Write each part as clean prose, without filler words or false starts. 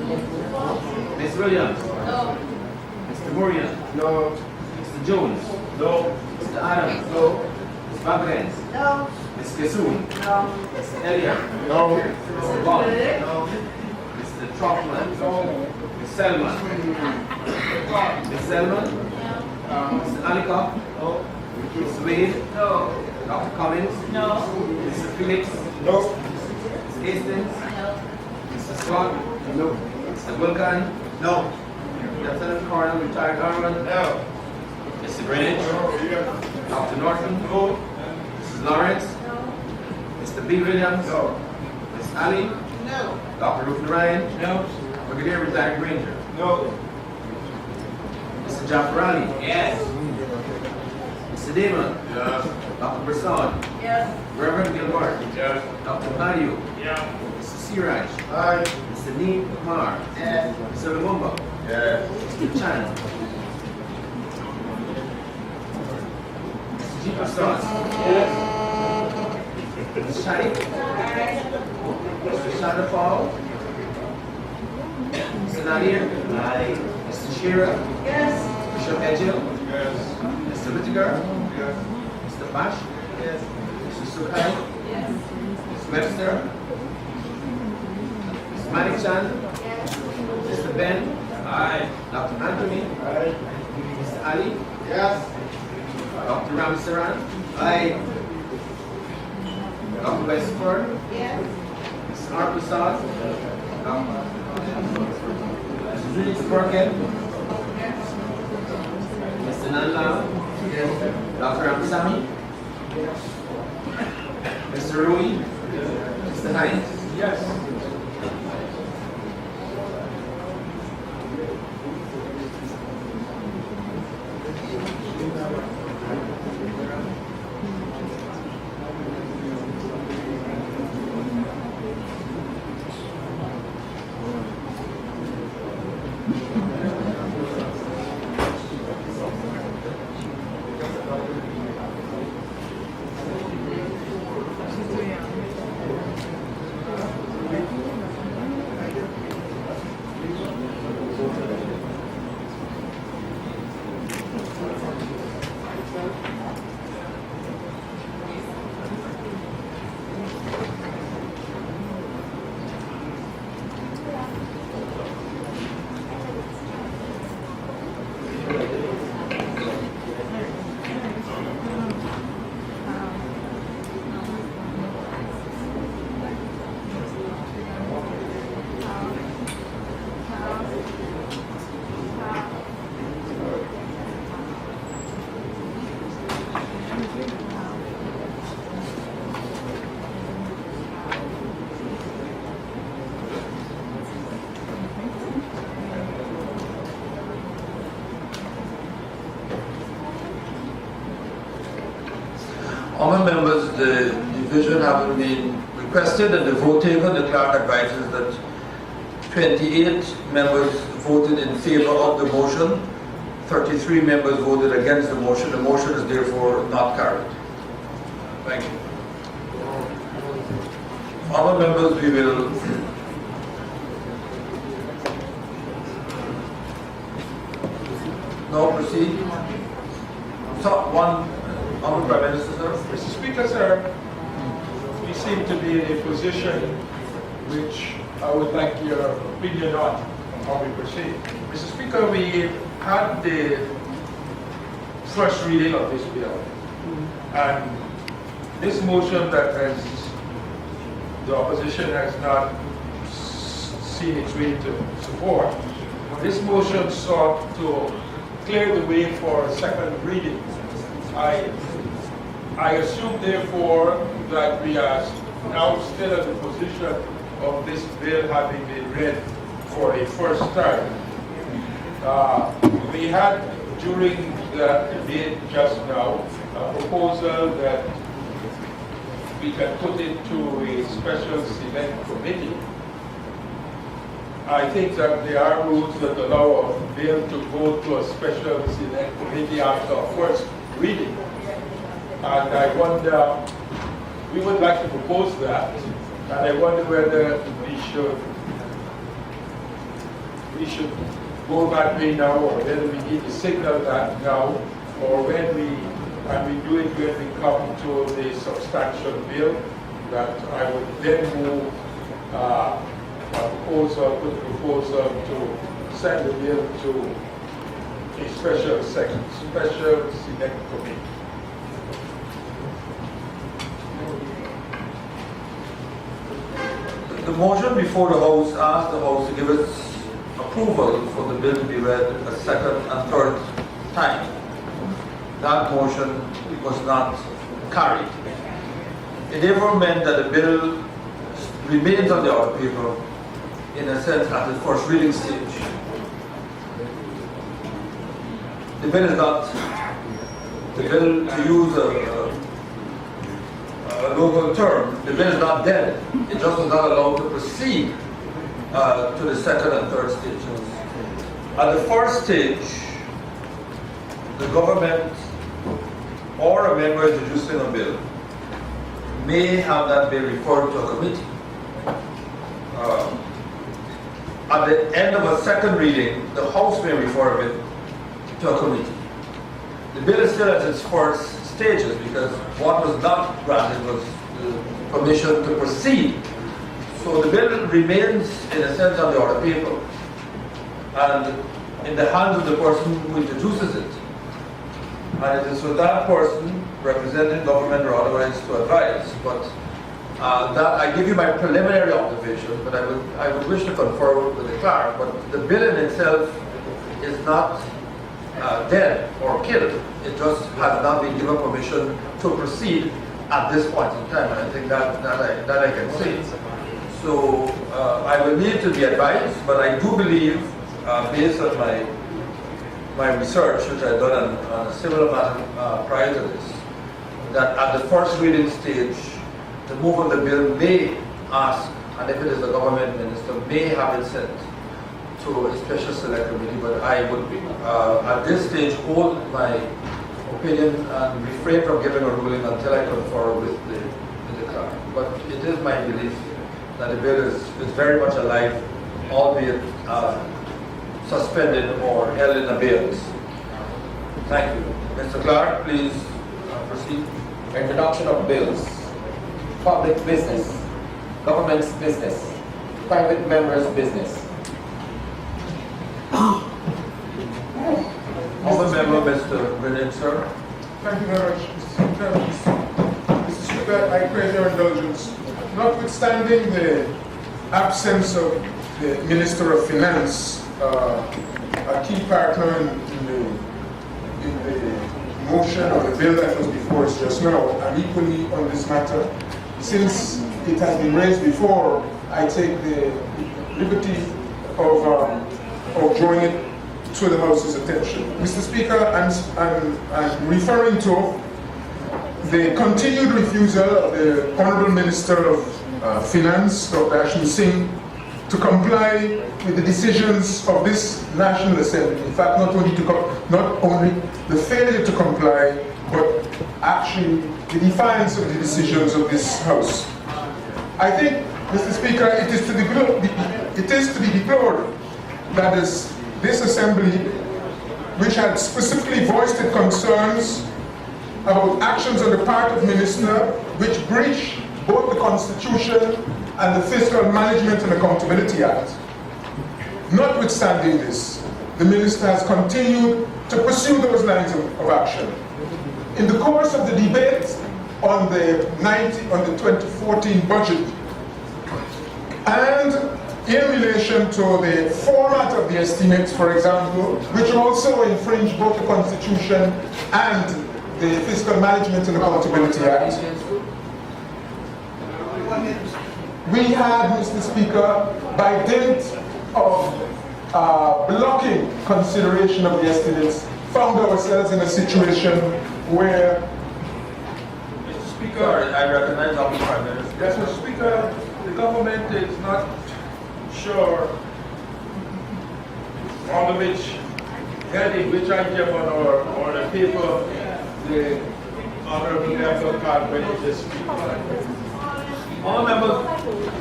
Ms. Williams. No. Mr. Murian. No. Mr. Jones. No. Mr. Adams. No. Ms. Bagres. No. Ms. Kassoon. No. Mr. Elliott. No. Mr. Bond. No. Mr. Troutman. No. Ms. Selman. Ms. Selman. Mr. Alikov. No. Ms. Wade. No. Dr. Collins. No. Mr. Phillips. No. Ms. Hastings. No. Mr. Scott. No. Mr. Vulcan. No. Lieutenant Colonel Retired Arman. No. Mr. Greenwich. No. Dr. Norton. No. Mrs. Lawrence. No. Mr. B. Williams. No. Ms. Ali. No. Dr. Ruth Ryan. No. Brigadier Retired Ranger. No. Mr. Jaffarani. Yes. Mr. Damon. Yes. Dr. Brisson. Yes. Reverend Gilbert. Yes. Dr. Padiu. Yeah. Mr. Siraj. Aye. Mr. Neem Kumar. Yes. Mr. Lumumba. Yes. Mr. Chan. Mr. G. Pastor. Mr. Shadi. Mr. Shadafal. Mr. Nadir. Mr. Shira. Yes. Bishop Edgel. Yes. Mr. Whittaker. Yes. Mr. Bash. Yes. Mr. Sukai. Yes. Ms. Webster. Ms. Manichan. Yes. Mr. Ben. Aye. Dr. Anthony. Aye. Mr. Ali. Yes. Dr. Ramsaran. Aye. Dr. Westford. Yes. Mr. R. Prasad. Mr. Perkin. Mr. Nanla. Dr. Ramsami. Mr. Rui. Mr. Hines. Yes. Honourable members, the division having been requested and the vote taken, the clerk advises that 28 members voted in favour of the motion, 33 members voted against the motion. The motion is therefore not carried. Thank you. Honourable members, we will now proceed. So, one, Honourable Prime Minister, sir. Mr. Speaker, sir, we seem to be in a position which I would like your opinion on how we proceed. Mr. Speaker, we had the first reading of this bill, and this motion that has the opposition has not seen its way to support. This motion sought to clear the way for a second reading. I assume, therefore, that we are now still in the position of this bill having been read for a first time. We had, during the debate just now, a proposal that we can put into a special select committee. I think that there are rules that allow a bill to go to a special select committee after a first reading. And I wonder, we would like to propose that, and I wonder whether we should we should go that way now, or whether we need to signal that now, or when we do it when we come to the substantial bill, that I would then move a proposal to send the bill to a special select committee. The motion before the House asked the House to give its approval for the bill to be read a second and third time. That motion was not carried. It therefore meant that the bill remains on the order paper in a sense at the first reading stage. The bill is not, the bill, to use a local term, the bill is not dead. It just was not allowed to proceed to the second and third stages. At the first stage, the government or a member introducing a bill may have that bill referred to a committee. At the end of a second reading, the House may refer it to a committee. The bill is still at its first stages because what was not granted was the permission to proceed. So the bill remains, in a sense, on the order paper and in the hands of the person who introduces it. And it is for that person, representing government or otherwise, to advise. But that I give you my preliminary observation, but I would wish to confer with the clerk. But the bill in itself is not dead or killed. It just has not been given permission to proceed at this point in time. And I think that I can say. So I will need to be advised, but I do believe, based on my research, which I've done on a similar matter prior to this, that at the first reading stage, the move of the bill may ask, and if it is the government minister, may have it sent to a special select committee, but I would at this stage hold my opinion and refrain from giving a ruling until I confer with the clerk. But it is my belief that the bill is very much alive, albeit suspended or held in abeyance. Thank you. Mr. Clark, please proceed. Introduction of bills. Public business. Government's business. Private members' business. Honourable Member, Mr. Brilliant, sir. Thank you very much, Mr. Speaker. I crave your indulgence. Notwithstanding the absence of the Minister of Finance, a key partner in the motion or the bill that was before us just now, and equally on this matter, since it has been raised before, I take the liberty of drawing it to the House's attention. Mr. Speaker, I'm referring to the continued refusal of the Honourable Minister of Finance, Dr. Ashmi Singh, to comply with the decisions of this National Assembly. In fact, not only the failure to comply, but actually the defiance of the decisions of this House. I think, Mr. Speaker, it is to be deplored that this Assembly, which had specifically voiced its concerns about actions on the part of Minister which breach both the Constitution and the Fiscal Management and Accountability Act. Notwithstanding this, the Minister has continued to pursue those lines of action. In the course of the debate on the 2014 budget, and in relation to the format of the estimates, for example, which also infringe both the Constitution and the Fiscal Management and Accountability Act, we had, Mr. Speaker, by dint of blocking consideration of the estimates, found ourselves in a situation where... Mr. Speaker, I recognize our Prime Minister. Yes, Mr. Speaker, the government is not sure on which heading, which item on the paper the Honourable Member card when he just speaks. All members,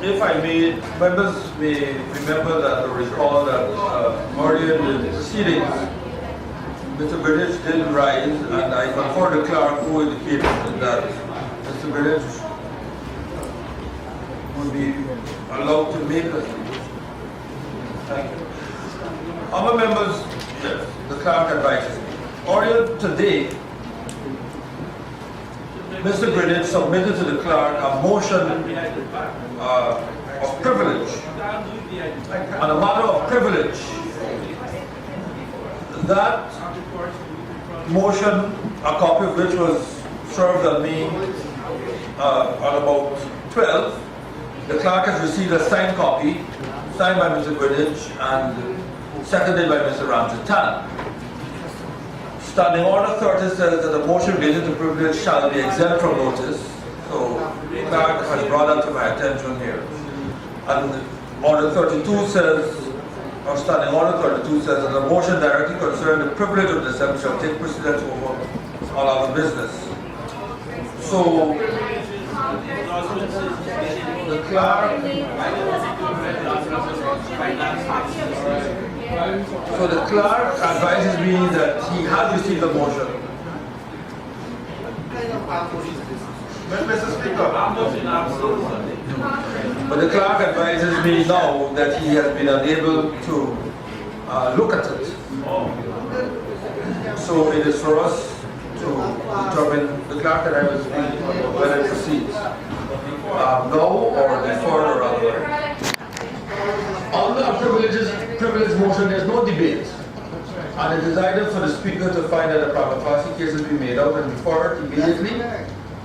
if I may, members may remember that or recall that earlier in the proceedings, Mr. Greenwich did rise, and I confer the clerk who indicated that Mr. Greenwich would be allowed to make a speech. Thank you. Other members, yes, the clerk advises me. Earlier today, Mr. Greenwich submitted to the clerk a motion of privilege, on a matter of privilege. That motion, a copy of which was served on me at about 12, the clerk has received a signed copy, signed by Mr. Greenwich and seconded by Mr. Ramsey Tan. Standing Order 30 says that the motion related to privilege shall be exempt from notice. So the clerk has brought that to my attention here. And Order 32 says, or Standing Order 32 says that the motion directly concerning the privilege of the assembly shall take precedence over all other business. So the clerk advises me that he has received the motion. Mr. Speaker, But the clerk advises me now that he has been unable to look at it. So it is for us to determine, the clerk and I will speak about whether it proceeds. No or defer or otherwise. On the privilege motion, there is no debate. And it is either for the speaker to find that a prima facie case has been made out and defer it immediately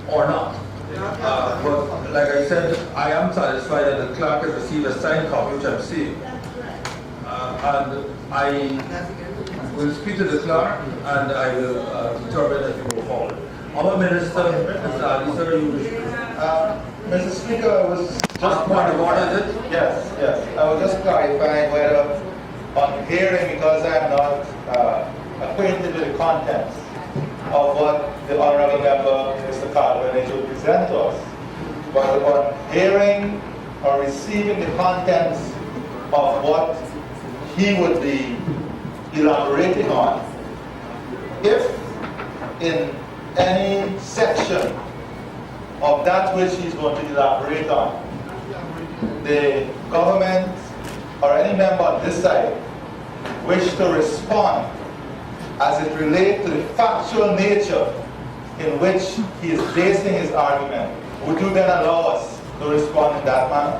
or not. But like I said, I am satisfied that the clerk has received a signed copy, which I'm seeing. And I will speak to the clerk and I will determine as we go forward. Our Minister, Mr. Ali, sir, you wish to... Mr. Speaker, I was Just point of order, is it? yes. I was just clarifying whether on hearing, because I am not acquainted with the contents of what the Honorable Member, Mr. Caldwell, will present to us, but on hearing or receiving the contents of what he would be elaborating on, if in any section of that which he's going to elaborate on, the government or any member on this side wish to respond as it relates to the factual nature in which he is basing his argument, would you then allow us to respond in that manner?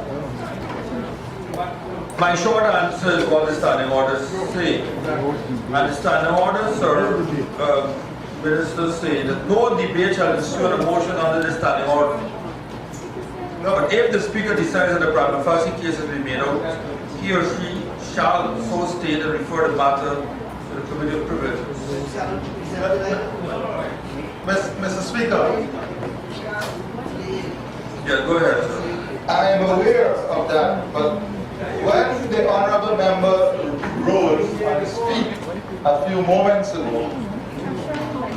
My short answer is what the standing orders say. And the standing orders, sir, ministers say that no debate shall ensue a motion under the standing order. But if the speaker decides that a prima facie case has been made out, he or she shall so state and refer the matter to the Committee of Privileges. Mr. Speaker, Yeah, go ahead, sir. I am aware of that, but when the Honorable Member rose and speak a few moments ago,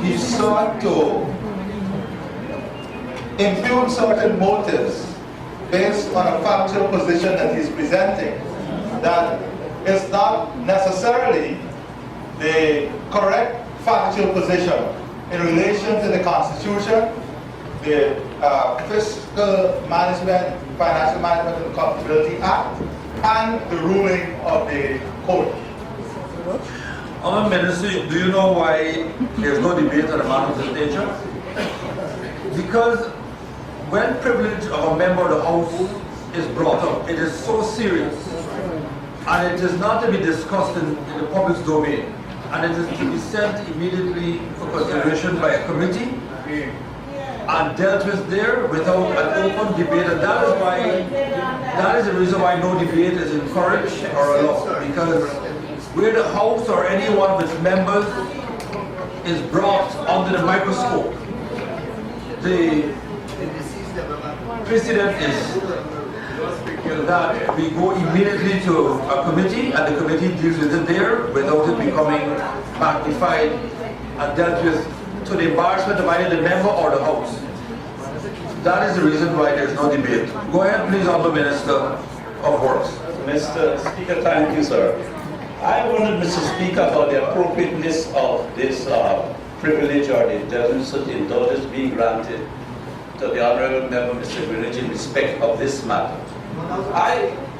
he sought to impugn certain motives based on a factual position that he's presenting that is not necessarily the correct factual position in relation to the Constitution, the Fiscal Management, Financial Management and Accountability Act, and the ruling of the court. Honourable Minister, do you know why there is no debate on a matter of this nature? Because when privilege of a member of the House is brought up, it is so serious, and it is not to be discussed in the public's domain, and it is to be sent immediately for consideration by a committee and dealt with there without an open debate, and that is the reason why no debate is encouraged or allowed, because where the House or any one of its members is brought under the microscope, the precedent is that we go immediately to a committee and the committee deals with it there without it becoming magnified and dealt with to the embarrassment of either the member or the House. that is the reason why there's no debate. Go ahead, please, Honorable Minister of Works. Mr. Speaker, thank you, sir. I wondered, Mr. Speaker, about the appropriateness of this privilege or the indulgence being granted to the Honorable Member, Mr. Greenidge, in respect of this matter.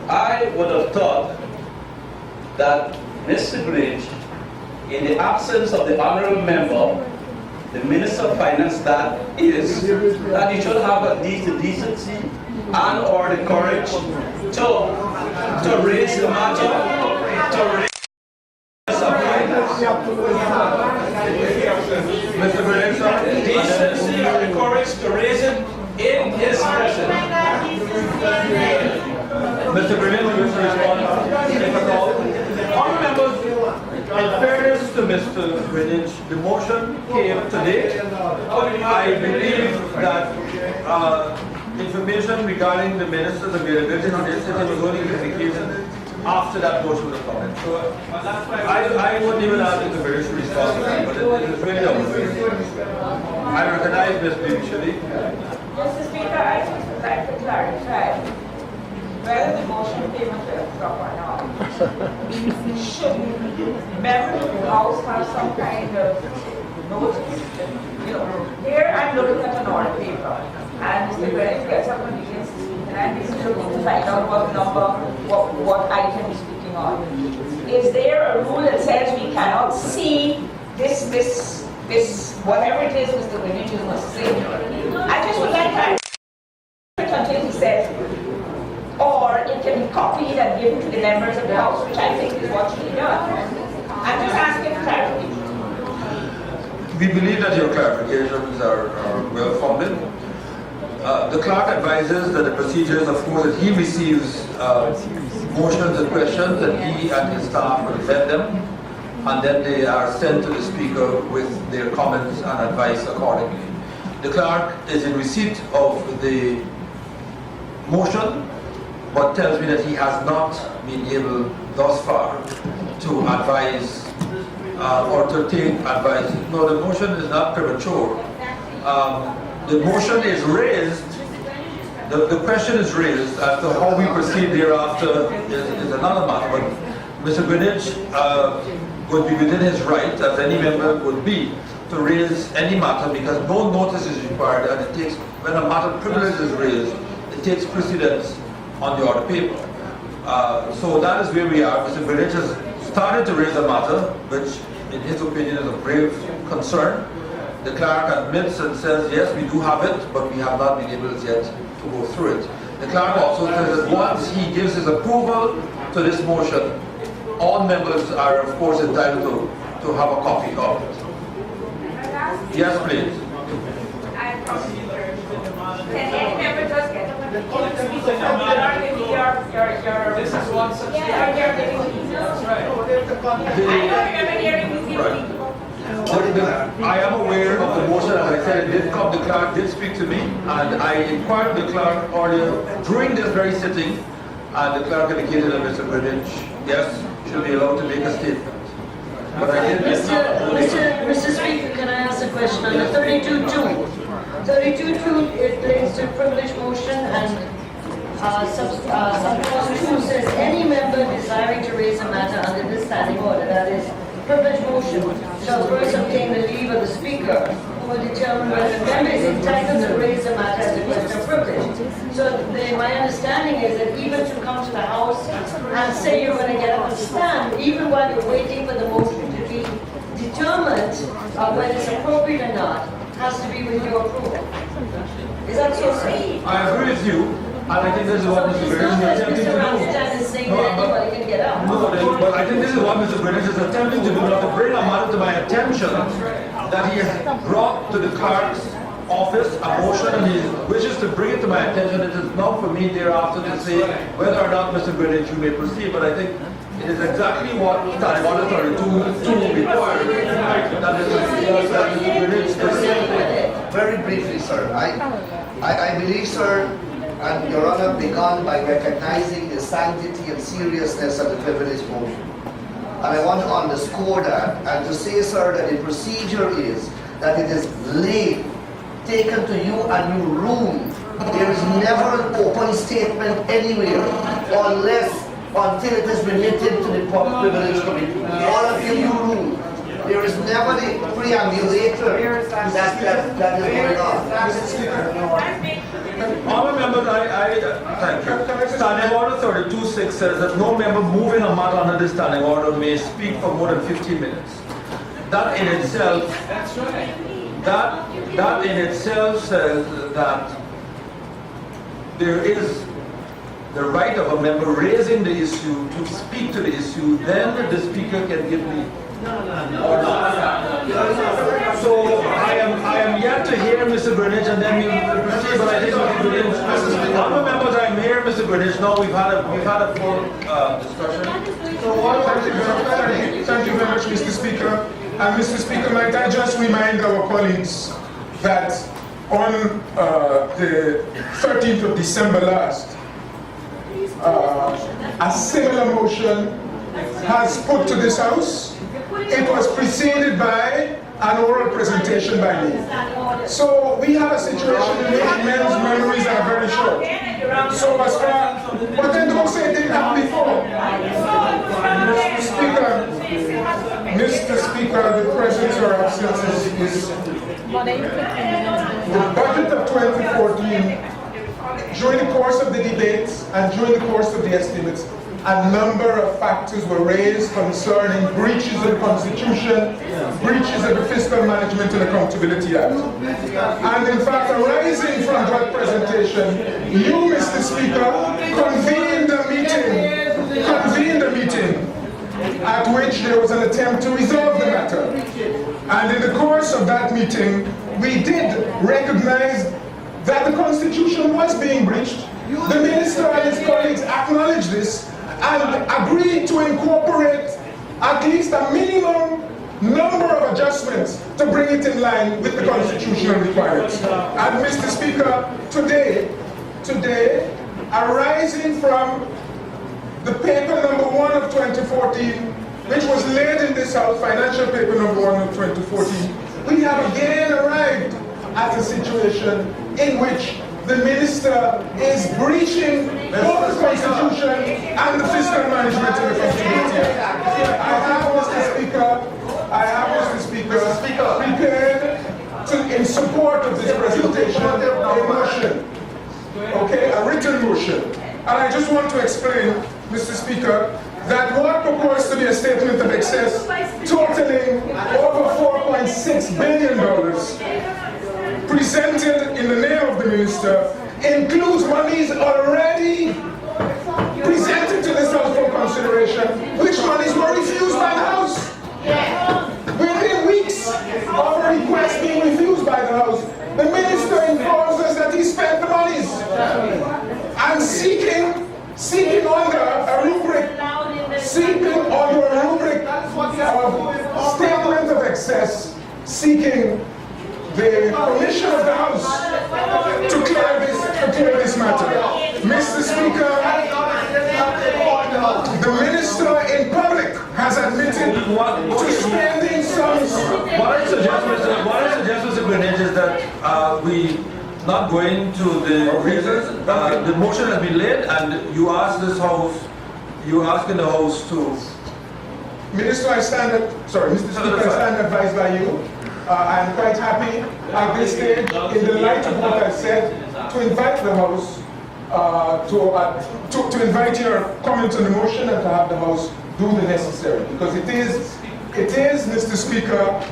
I would have thought that Mr. Greenidge, in the absence of the Honorable Member, the Minister of Finance, that is, that he should have at least the decency and or the courage to raise the matter, to raise the finance. Mr. Greenidge, sir. Decency and the courage to raise it in his presence. Mr. Greenidge, you wish to respond? Take a call. Honourable members, in fairness to Mr. Greenidge, the motion came today. I believe that information regarding the minister's availability on this was only communicated after that motion was come. So I wouldn't even ask Mr. Greenidge to respond, but it is really unfair. I recognize Ms. Bimshali. Mr. Speaker, I just would like to clarify whether the motion came into effect or not. Should members of the House have some kind of notice? You know, here I'm looking at an order paper, and Mr. Greenidge gets up and begins to speak, and I'm still looking to find out what number, what item he's speaking on. Is there a rule that says we cannot see this, whatever it is Mr. Greenidge is going to say? I just would like to until he says, or it can be copied and given to the members of the House, which I think is what should be done. I'm just asking for clarification. We believe that your clarifications are well founded. The clerk advises that the procedure is, of course, that he receives motions and questions, and he and his staff will vet them, and then they are sent to the Speaker with their comments and advice accordingly. The clerk is in receipt of the motion, but tells me that he has not been able thus far to advise or to take advice. No, the motion is not premature. The motion is raised, the question is raised as to how we proceed thereafter is another matter. But Mr. Greenidge would be within his right, as any member would be, to raise any matter because no notice is required, and it takes, when a matter privilege is raised, it takes precedence on the order paper. So that is where we are. Mr. Greenidge has started to raise a matter which, in his opinion, is a grave concern. The clerk admits and says, yes, we do have it, but we have not been able as yet to go through it. The clerk also says that once he gives his approval to this motion, all members are, of course, entitled to have a copy of it. Yes, please. Can any member just get up and begin to speak without giving your... This is one such thing. Yeah, you're giving That's right. I know you're never hearing me give Right. people. I am aware of the motion. As I said, it did come. The clerk did speak to me, and I inquired the clerk earlier during this very sitting, and the clerk indicated that Mr. Greenidge, yes, should be allowed to make a statement. But I did Mr. Speaker, can I ask a question on the 32.2? 32.2, it relates to privilege motion, and subclause 2 says any member desiring to raise a matter under this standing order, that is, privilege motion, shall first obtain the leave of the Speaker, who will determine whether the member is entitled to raise a matter as a question of privilege. So my understanding is that even to come to the House and say you're going to get up and stand, even while you're waiting for the motion to be determined whether it's appropriate or not, has to be with your approval. Is that so, sir? I agree with you, and I think this is what Mr. It's Greenidge not is that attempting to Mr. do. Ramstein is saying that anybody can get up. No, but I think this is what Mr. Greenidge is attempting to do, now to bring a matter to my attention that he has brought to the clerk's office a motion, and he wishes to bring it to my attention. It is not for me thereafter to say whether or not Mr. Greenidge you may proceed, but I think it is exactly what statutory 2 requires. That is, Mr. Greenidge proceed. Very briefly, sir. I believe, sir, and Your Honor began by recognizing the sanctity and seriousness of the privilege motion. And I want to underscore that and to say, sir, that the procedure is that it is laid, taken to you a new room There is never an open statement anywhere until it is related to the privilege committee. All of you rule. There is never the preambulator that is going on. Honourable members, thank you. Standing Order 32(6) says that no member moving a matter under this standing order may speak for more than 15 minutes. That in itself, that in itself says that there is the right of a member raising the issue to speak to the issue, then the speaker can give the So I am yet to hear Mr. Greenidge, and then we will proceed. But I think Mr. Greenidge, honourable members, I'm here, Mr. Greenidge. No, we've had a full discussion. Thank you very much, Mr. Speaker. And Mr. Speaker, might I just remind our colleagues that on the 13th of December last, a similar motion has put to this House. It was preceded by an oral presentation by me. So we have a situation in which men's memories are very short. So as far, but then don't say it didn't happen before. Mr. Speaker, the presence or absence is the budget of 2014. During the course of the debates and during the course of the estimates, a number of factors were raised concerning breaches of the Constitution, breaches of the Fiscal Management and Accountability Act. And in fact, arising from that presentation, you, Mr. Speaker, convened a meeting at which there was an attempt to resolve the matter. And in the course of that meeting, we did recognize that the Constitution was being breached. The Minister and his colleagues acknowledged this and agreed to incorporate at least a minimum number of adjustments to bring it in line with the constitutional requirements. And Mr. Speaker, today, arising from the paper number 1 of 2014, which was laid in this House, financial paper number 1 of 2014, we have again arrived at a situation in which the Minister is breaching both the Constitution and the Fiscal Management and Accountability Act. I have, Mr. Speaker, prepared in support of this presentation a motion, okay, a written motion. And I just want to explain, Mr. Speaker, that what purports to be a statement of excess totaling over $4.6 billion presented in the name of the Minister includes monies already presented to this House for consideration, which monies were refused by the House. Within weeks of a request being refused by the House, the Minister informs us that he spent the monies and seeking under a rubric of statement of excess, seeking the permission of the House to clear this matter. Mr. Speaker, the Minister in public has admitted to spending sums. What I suggest, Mr. Greenidge, is that we not go into the reasons. The motion has been laid, and you ask this House, you asking the House to. Minister, Mr. Speaker, I stand advised by you. I am quite happy at this stage, in the light of what I said, to invite the House, to invite your comments on the motion and to have the House do the necessary. Because it is, Mr. Speaker,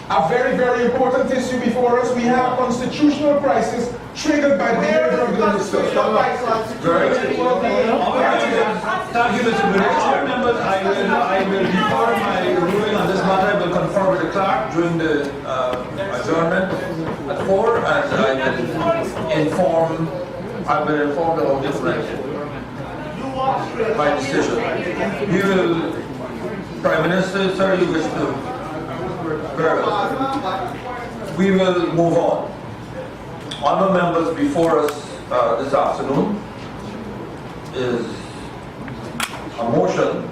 a very, very important issue before us. We have constitutional crisis triggered by the behavior of the Minister. Thank you, Mr. Greenidge. Members, I will defer my ruling on this matter. I will confer with the clerk during the adjournment at 4, and I will inform the House of my decision. We will, Prime Minister, sir, you wish to. Very well. We will move on. Honourable members, before us this afternoon is a motion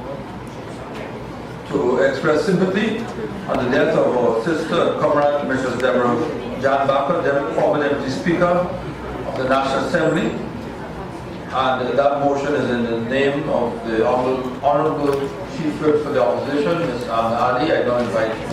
to express sympathy on the death of our sister and comrade, Mrs. Deborah Jan Bakker, former Deputy Speaker of of the National Assembly. And that motion is in the name of the Honorable Chief Whip for the Opposition, Ms. Ahmed Ali. I now invite